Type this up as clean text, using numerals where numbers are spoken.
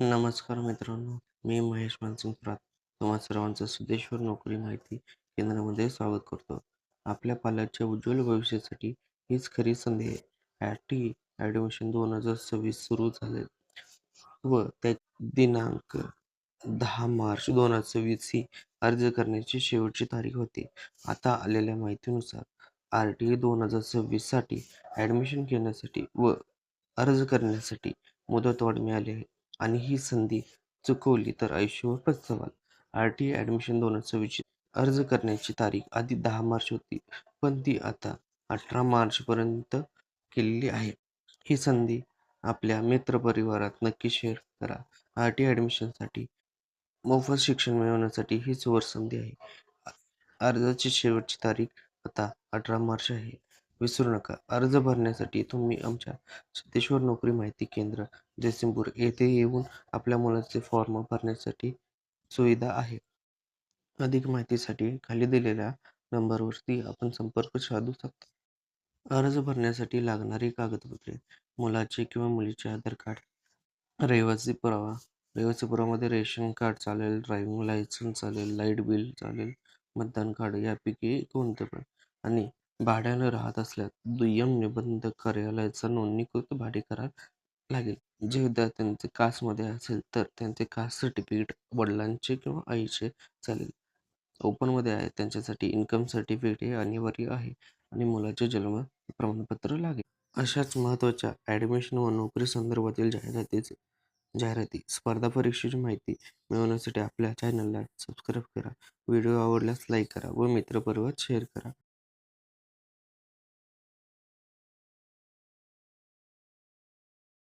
नमस्कार मित्रांनो, मी महेश मानसिंग प्रात तुम्हा सर्वांचं सिद्धेश्वर नोकरी माहिती केंद्रामध्ये स्वागत करतो. आपल्या पाल्याच्या उज्ज्वल भविष्यासाठी हीच खरी संधी आहे. ॲटी ॲडमिशन 2026 सुरू झाले व त्या दिनांक 10 मार्च 2026 ही अर्ज करण्याची शेवटची तारीख होती. आता आलेल्या माहितीनुसार RTE 2026 साठी ॲडमिशन घेण्यासाठी व अर्ज करण्यासाठी मुदतवाढ मिळाली आहे आणि ही संधी चुकवली तर आयुष्यभर पछतावाल. RTE ॲडमिशन 2026 अर्ज करण्याची तारीख आधी 10 मार्च होती, पण ती आता 18 मार्चपर्यंत केलेली आहे. ही संधी आपल्या मित्रपरिवारात नक्की शेअर करा. RTE ॲडमिशनसाठी मोफत शिक्षण मिळवण्यासाठी ही सुवर्णसंधी आहे. अर्जाची शेवटची तारीख आता 18 मार्च आहे. विसरू नका. अर्ज भरण्यासाठी तुम्ही आमच्या सिद्धेश्वर नोकरी माहिती केंद्र, जयसिंगपूर येथे येऊन आपल्या मुलाचे फॉर्म भरण्यासाठी सुविधा आहे. अधिक माहितीसाठी खाली दिलेल्या नंबरवरती आपण संपर्क साधू शकता. अर्ज भरण्यासाठी लागणारी कागदपत्रे: मुलाचे किंवा मुलीचे आधार कार्ड, रहिवासी पुरावा. रहिवासी पुरावामध्ये रेशन कार्ड चालेल, ड्रायव्हिंग लायसन्स चालेल, लाईट बिल चालेल, मतदान कार्ड यापैकी कोणते पण. आणि भाड्यानं राहत असल्यास दुय्यम निबंधक कार्यालयाचा नोंदणीकृत भाडे करार लागेल. जे विद्यार्थ्यांचे कास्टमध्ये असेल तर त्यांचे कास्ट सर्टिफिकेट वडिलांचे किंवा आईचे चालेल. ओपनमध्ये आहे त्यांच्यासाठी इन्कम सर्टिफिकेट हे अनिवार्य आहे आणि मुलाचे जन्म प्रमाणपत्र लागेल. अशाच महत्त्वाच्या ॲडमिशन व नोकरी संदर्भातील जाहिराती, स्पर्धा परीक्षेची माहिती मिळवण्यासाठी आपल्या चॅनलला सबस्क्राईब करा. व्हिडिओ आवडल्यास लाईक करा व मित्रपरिवारात शेअर करा.